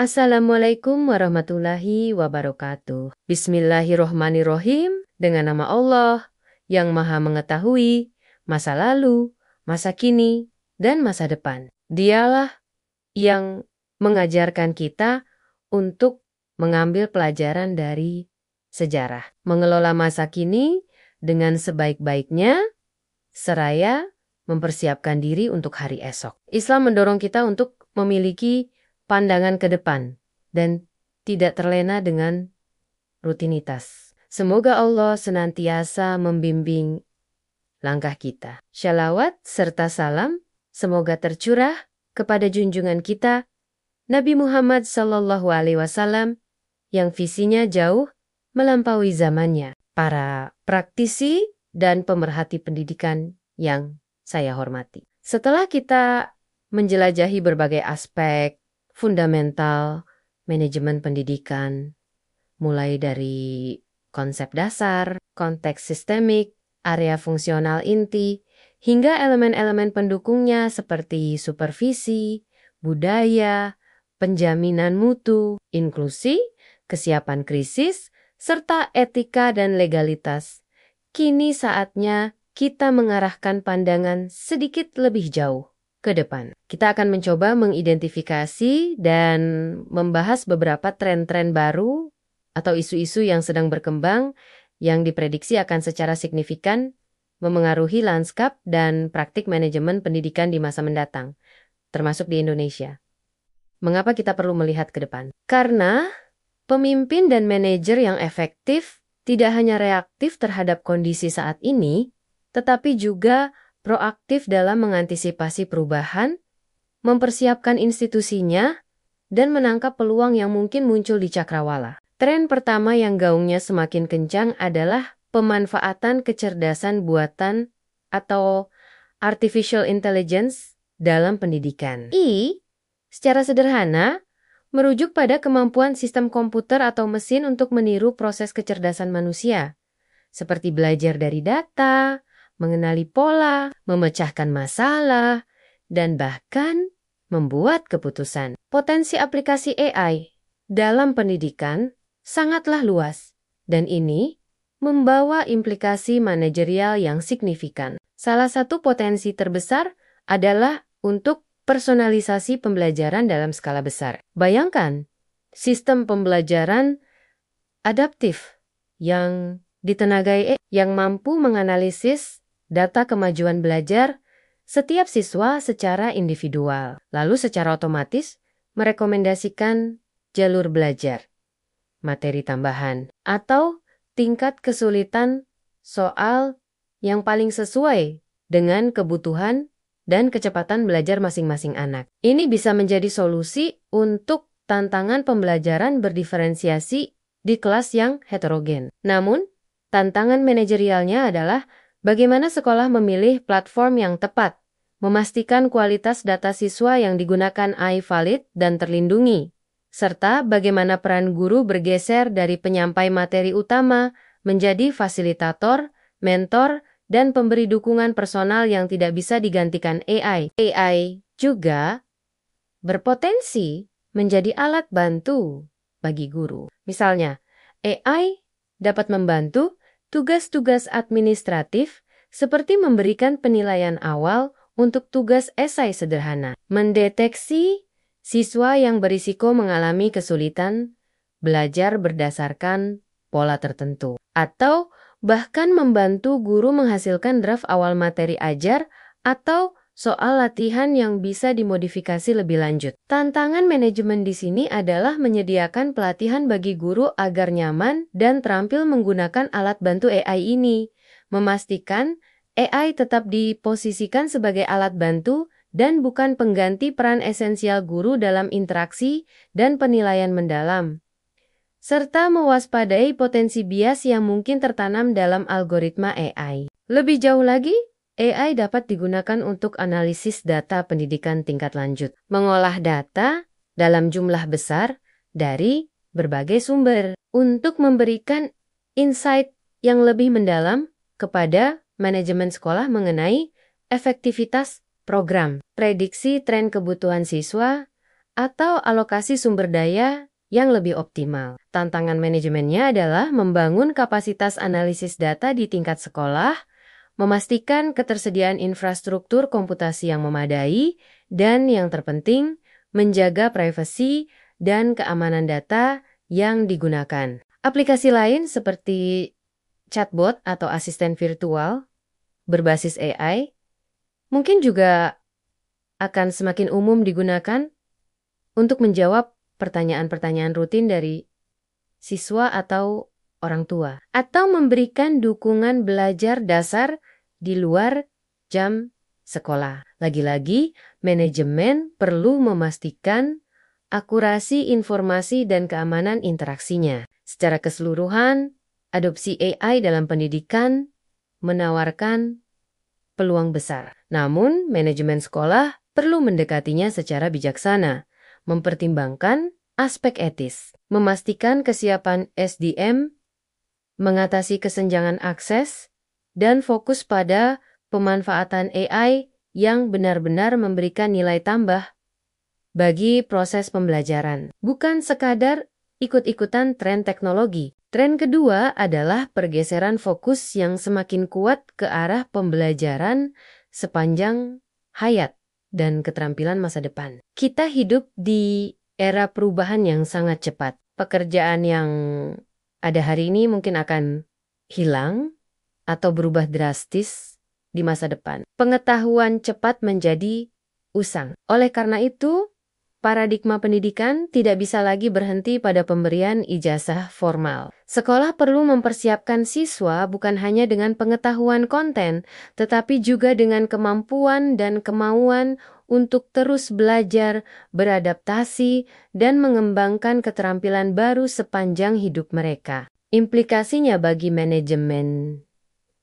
Assalamualaikum warahmatullahi wabarakatuh. Bismillahirrohmanirrohim. Dengan nama Allah yang Maha Mengetahui masa lalu, masa kini, dan masa depan. Dialah yang mengajarkan kita untuk mengambil pelajaran dari sejarah, mengelola masa kini dengan sebaik-baiknya, seraya mempersiapkan diri untuk hari esok. Islam mendorong kita untuk memiliki pandangan ke depan dan tidak terlena dengan rutinitas. Semoga Allah senantiasa membimbing langkah kita. Shalawat serta salam semoga tercurah kepada junjungan kita Nabi Muhammad SAW yang visinya jauh melampaui zamannya. Para praktisi dan pemerhati pendidikan yang saya hormati. Setelah kita menjelajahi berbagai aspek fundamental manajemen pendidikan, mulai dari konsep dasar, konteks sistemik, area fungsional inti, hingga elemen-elemen pendukungnya seperti supervisi, budaya, penjaminan mutu, inklusi, kesiapan krisis, serta etika dan legalitas. Kini saatnya kita mengarahkan pandangan sedikit lebih jauh ke depan. Kita akan mencoba mengidentifikasi dan membahas beberapa tren-tren baru atau isu-isu yang sedang berkembang yang diprediksi akan secara signifikan memengaruhi lanskap dan praktik manajemen pendidikan di masa mendatang, termasuk di Indonesia. Mengapa kita perlu melihat ke depan? Karena pemimpin dan manajer yang efektif tidak hanya reaktif terhadap kondisi saat ini, tetapi juga proaktif dalam mengantisipasi perubahan, mempersiapkan institusinya, dan menangkap peluang yang mungkin muncul di cakrawala. Tren pertama yang gaungnya semakin kencang adalah pemanfaatan kecerdasan buatan atau artificial intelligence dalam pendidikan. Secara sederhana, merujuk pada kemampuan sistem komputer atau mesin untuk meniru proses kecerdasan manusia, seperti belajar dari data, mengenali pola, memecahkan masalah, dan bahkan membuat keputusan. Potensi aplikasi AI dalam pendidikan sangatlah luas, dan ini membawa implikasi manajerial yang signifikan. Salah satu potensi terbesar adalah untuk personalisasi pembelajaran dalam skala besar. Bayangkan, sistem pembelajaran adaptif yang ditenagai AI yang mampu menganalisis data kemajuan belajar setiap siswa secara individual, lalu secara otomatis merekomendasikan jalur belajar, materi tambahan, atau tingkat kesulitan soal yang paling sesuai dengan kebutuhan dan kecepatan belajar masing-masing anak. Ini bisa menjadi solusi untuk tantangan pembelajaran berdiferensiasi di kelas yang heterogen. Namun, tantangan manajerialnya adalah bagaimana sekolah memilih platform yang tepat, memastikan kualitas data siswa yang digunakan AI valid dan terlindungi, serta bagaimana peran guru bergeser dari penyampai materi utama menjadi fasilitator, mentor, dan pemberi dukungan personal yang tidak bisa digantikan AI. AI juga berpotensi menjadi alat bantu bagi guru. Misalnya, AI dapat membantu tugas-tugas administratif seperti memberikan penilaian awal untuk tugas esai sederhana, mendeteksi siswa yang berisiko mengalami kesulitan belajar berdasarkan pola tertentu, atau bahkan membantu guru menghasilkan draft awal materi ajar atau soal latihan yang bisa dimodifikasi lebih lanjut. Tantangan manajemen di sini adalah menyediakan pelatihan bagi guru agar nyaman dan terampil menggunakan alat bantu AI ini, memastikan AI tetap diposisikan sebagai alat bantu dan bukan pengganti peran esensial guru dalam interaksi dan penilaian mendalam, serta mewaspadai potensi bias yang mungkin tertanam dalam algoritma AI. Lebih jauh lagi, AI dapat digunakan untuk analisis data pendidikan tingkat lanjut, mengolah data dalam jumlah besar dari berbagai sumber untuk memberikan insight yang lebih mendalam kepada manajemen sekolah mengenai efektivitas program, prediksi tren kebutuhan siswa, atau alokasi sumber daya yang lebih optimal. Tantangan manajemennya adalah membangun kapasitas analisis data di tingkat sekolah, memastikan ketersediaan infrastruktur komputasi yang memadai, dan yang terpenting, menjaga privasi dan keamanan data yang digunakan. Aplikasi lain seperti chatbot atau asisten virtual berbasis AI mungkin juga akan semakin umum digunakan untuk menjawab pertanyaan-pertanyaan rutin dari siswa atau orang tua, atau memberikan dukungan belajar dasar di luar jam sekolah. Lagi-lagi, manajemen perlu memastikan akurasi informasi dan keamanan interaksinya. Secara keseluruhan, adopsi AI dalam pendidikan menawarkan peluang besar. Namun, manajemen sekolah perlu mendekatinya secara bijaksana, mempertimbangkan aspek etis, memastikan kesiapan SDM, mengatasi kesenjangan akses, dan fokus pada pemanfaatan AI yang benar-benar memberikan nilai tambah bagi proses pembelajaran, bukan sekadar ikut-ikutan tren teknologi. Tren kedua adalah pergeseran fokus yang semakin kuat ke arah pembelajaran sepanjang hayat dan keterampilan masa depan. Kita hidup di era perubahan yang sangat cepat. Pekerjaan yang ada hari ini mungkin akan hilang atau berubah drastis di masa depan. Pengetahuan cepat menjadi usang. Oleh karena itu, paradigma pendidikan tidak bisa lagi berhenti pada pemberian ijazah formal. Sekolah perlu mempersiapkan siswa bukan hanya dengan pengetahuan konten, tetapi juga dengan kemampuan dan kemauan untuk terus belajar, beradaptasi, dan mengembangkan keterampilan baru sepanjang hidup mereka. Implikasinya bagi manajemen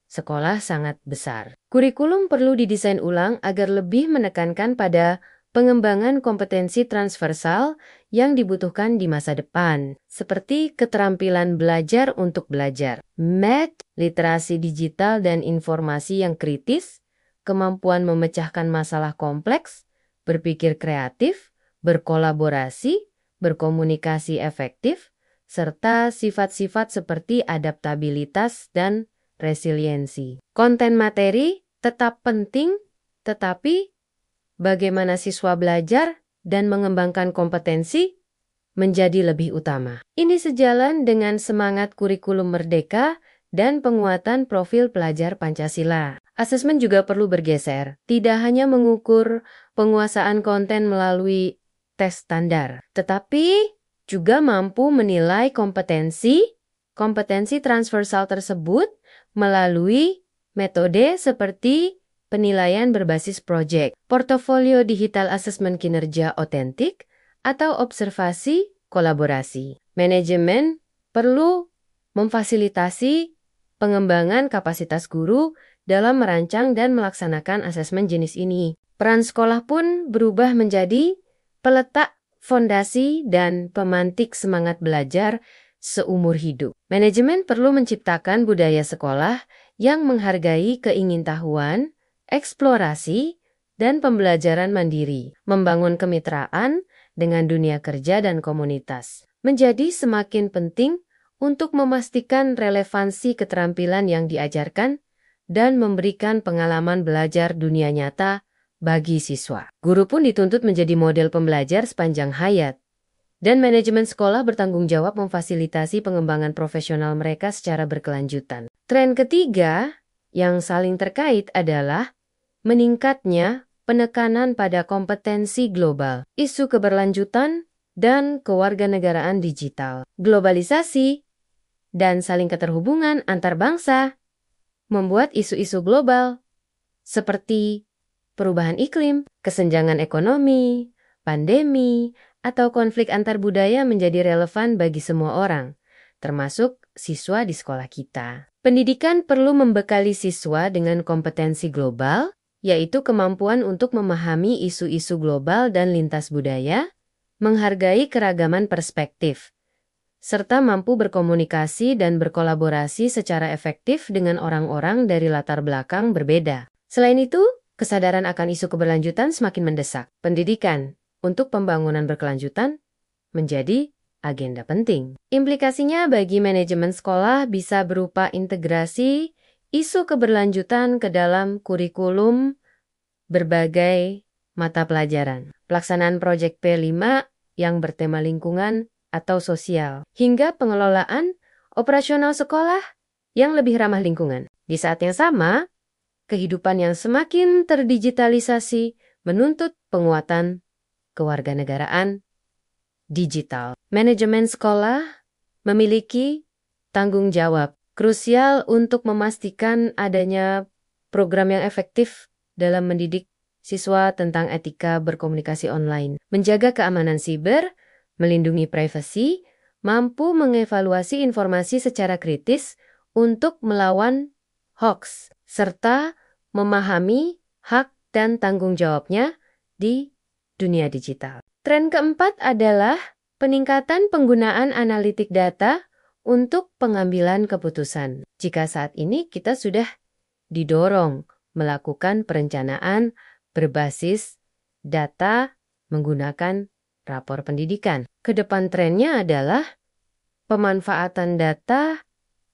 sekolah sangat besar. Kurikulum perlu didesain ulang agar lebih menekankan pada pengembangan kompetensi transversal yang dibutuhkan di masa depan, seperti keterampilan belajar untuk belajar, math, literasi digital dan informasi yang kritis, kemampuan memecahkan masalah kompleks, berpikir kreatif, berkolaborasi, berkomunikasi efektif, serta sifat-sifat seperti adaptabilitas dan resiliensi. Konten materi tetap penting, tetapi bagaimana siswa belajar dan mengembangkan kompetensi menjadi lebih utama. Ini sejalan dengan semangat kurikulum merdeka dan penguatan profil pelajar Pancasila. Asesmen juga perlu bergeser, tidak hanya mengukur penguasaan konten melalui tes standar, tetapi juga mampu menilai kompetensi transversal tersebut melalui metode seperti penilaian berbasis proyek, portofolio digital asesmen kinerja otentik, atau observasi kolaborasi. Manajemen perlu memfasilitasi pengembangan kapasitas guru dalam merancang dan melaksanakan asesmen jenis ini. Peran sekolah pun berubah menjadi peletak fondasi dan pemantik semangat belajar seumur hidup. Manajemen perlu menciptakan budaya sekolah yang menghargai keingintahuan, eksplorasi, dan pembelajaran mandiri, membangun kemitraan dengan dunia kerja dan komunitas. Menjadi semakin penting untuk memastikan relevansi keterampilan yang diajarkan dan memberikan pengalaman belajar dunia nyata bagi siswa. Guru pun dituntut menjadi model pembelajar sepanjang hayat, dan manajemen sekolah bertanggung jawab memfasilitasi pengembangan profesional mereka secara berkelanjutan. Tren ketiga yang saling terkait adalah meningkatnya penekanan pada kompetensi global, isu keberlanjutan, dan kewarganegaraan digital. Globalisasi dan saling keterhubungan antar bangsa membuat isu-isu global seperti perubahan iklim, kesenjangan ekonomi, pandemi, atau konflik antar budaya menjadi relevan bagi semua orang, termasuk siswa di sekolah kita. Pendidikan perlu membekali siswa dengan kompetensi global, yaitu kemampuan untuk memahami isu-isu global dan lintas budaya, menghargai keragaman perspektif, serta mampu berkomunikasi dan berkolaborasi secara efektif dengan orang-orang dari latar belakang berbeda. Selain itu, kesadaran akan isu keberlanjutan semakin mendesak. Pendidikan untuk pembangunan berkelanjutan menjadi agenda penting. Implikasinya bagi manajemen sekolah bisa berupa integrasi isu keberlanjutan ke dalam kurikulum berbagai mata pelajaran, pelaksanaan proyek P5 yang bertema lingkungan atau sosial, hingga pengelolaan operasional sekolah yang lebih ramah lingkungan. Di saat yang sama, kehidupan yang semakin terdigitalisasi menuntut penguatan kewarganegaraan digital. Manajemen sekolah memiliki tanggung jawab krusial untuk memastikan adanya program yang efektif dalam mendidik siswa tentang etika berkomunikasi online, menjaga keamanan siber, melindungi privasi, mampu mengevaluasi informasi secara kritis untuk melawan hoax, serta memahami hak dan tanggung jawabnya di dunia digital. Tren keempat adalah peningkatan penggunaan analitik data untuk pengambilan keputusan. Jika saat ini kita sudah didorong melakukan perencanaan berbasis data menggunakan rapor pendidikan. Kedepan trennya adalah pemanfaatan data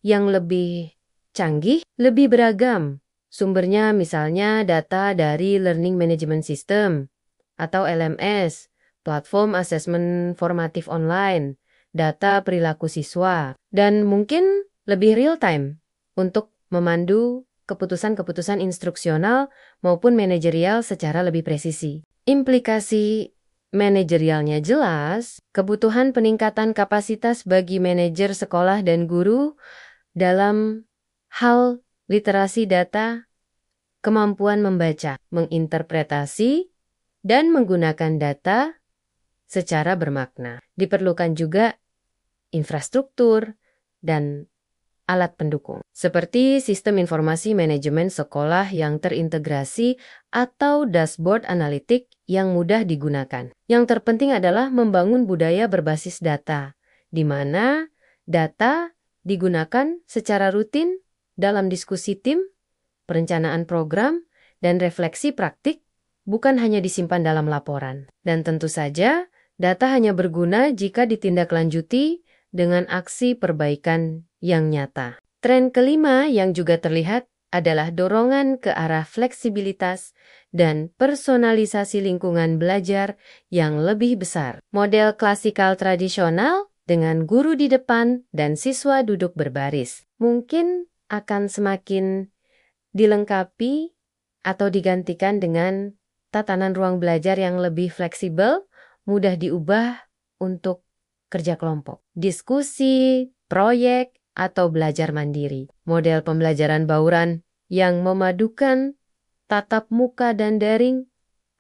yang lebih canggih, lebih beragam. Sumbernya misalnya data dari Learning Management System atau LMS, platform asesmen formatif online, data perilaku siswa, dan mungkin lebih real time untuk memandu keputusan-keputusan instruksional maupun manajerial secara lebih presisi. Implikasi manajerialnya jelas, kebutuhan peningkatan kapasitas bagi manajer sekolah dan guru dalam hal literasi data, kemampuan membaca, menginterpretasi, dan menggunakan data secara bermakna. Diperlukan juga infrastruktur dan alat pendukung, seperti sistem informasi manajemen sekolah yang terintegrasi atau dashboard analitik yang mudah digunakan. Yang terpenting adalah membangun budaya berbasis data, di mana data digunakan secara rutin dalam diskusi tim, perencanaan program, dan refleksi praktik, bukan hanya disimpan dalam laporan. Dan tentu saja, data hanya berguna jika ditindaklanjuti dengan aksi perbaikan yang nyata. Tren kelima yang juga terlihat adalah dorongan ke arah fleksibilitas dan personalisasi lingkungan belajar yang lebih besar. Model klasikal tradisional dengan guru di depan dan siswa duduk berbaris mungkin akan semakin dilengkapi atau digantikan dengan tatanan ruang belajar yang lebih fleksibel, mudah diubah untuk kerja kelompok, diskusi, proyek, atau belajar mandiri. Model pembelajaran bauran yang memadukan tatap muka dan daring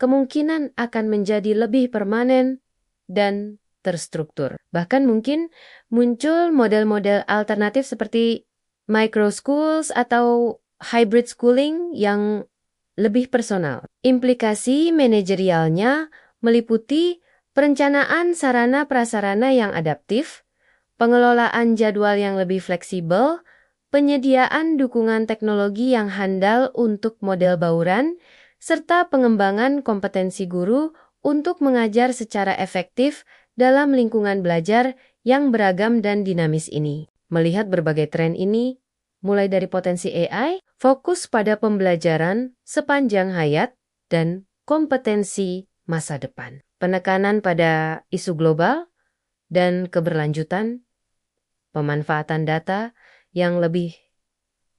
kemungkinan akan menjadi lebih permanen dan terstruktur. Bahkan mungkin muncul model-model alternatif seperti micro schools atau hybrid schooling yang lebih personal. Implikasi manajerialnya meliputi perencanaan sarana prasarana yang adaptif, pengelolaan jadwal yang lebih fleksibel, penyediaan dukungan teknologi yang handal untuk model bauran, serta pengembangan kompetensi guru untuk mengajar secara efektif dalam lingkungan belajar yang beragam dan dinamis ini. Melihat berbagai tren ini, mulai dari potensi AI, fokus pada pembelajaran sepanjang hayat, dan kompetensi masa depan. Penekanan pada isu global dan keberlanjutan, pemanfaatan data yang lebih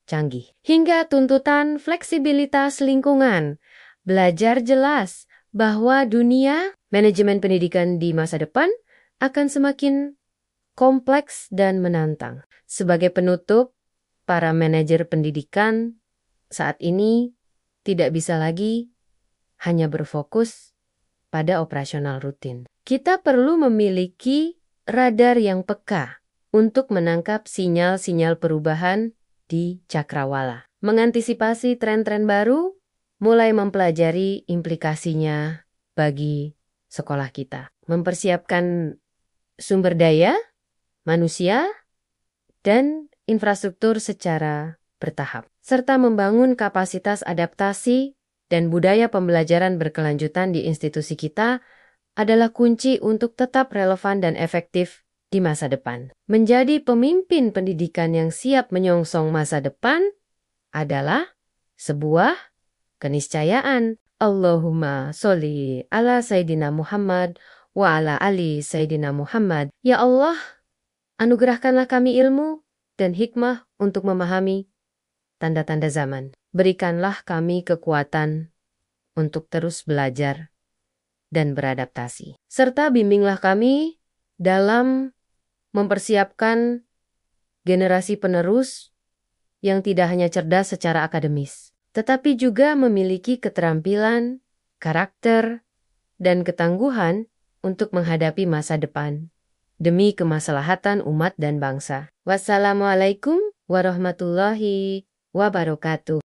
canggih, hingga tuntutan fleksibilitas lingkungan. Belajar jelas bahwa dunia manajemen pendidikan di masa depan akan semakin kompleks dan menantang. Sebagai penutup, para manajer pendidikan saat ini tidak bisa lagi hanya berfokus pada operasional rutin. Kita perlu memiliki radar yang peka untuk menangkap sinyal-sinyal perubahan di cakrawala, mengantisipasi tren-tren baru, mulai mempelajari implikasinya bagi sekolah kita, mempersiapkan sumber daya, manusia, dan infrastruktur secara bertahap, serta membangun kapasitas adaptasi dan budaya pembelajaran berkelanjutan di institusi kita adalah kunci untuk tetap relevan dan efektif di masa depan. Menjadi pemimpin pendidikan yang siap menyongsong masa depan adalah sebuah keniscayaan. Allahumma sholli ala Sayyidina Muhammad wa ala ali Sayyidina Muhammad. Ya Allah, anugerahkanlah kami ilmu dan hikmah untuk memahami tanda-tanda zaman. Berikanlah kami kekuatan untuk terus belajar dan beradaptasi. Serta bimbinglah kami dalam mempersiapkan generasi penerus yang tidak hanya cerdas secara akademis, tetapi juga memiliki keterampilan, karakter, dan ketangguhan untuk menghadapi masa depan demi kemaslahatan umat dan bangsa. Wassalamualaikum warahmatullahi wabarakatuh.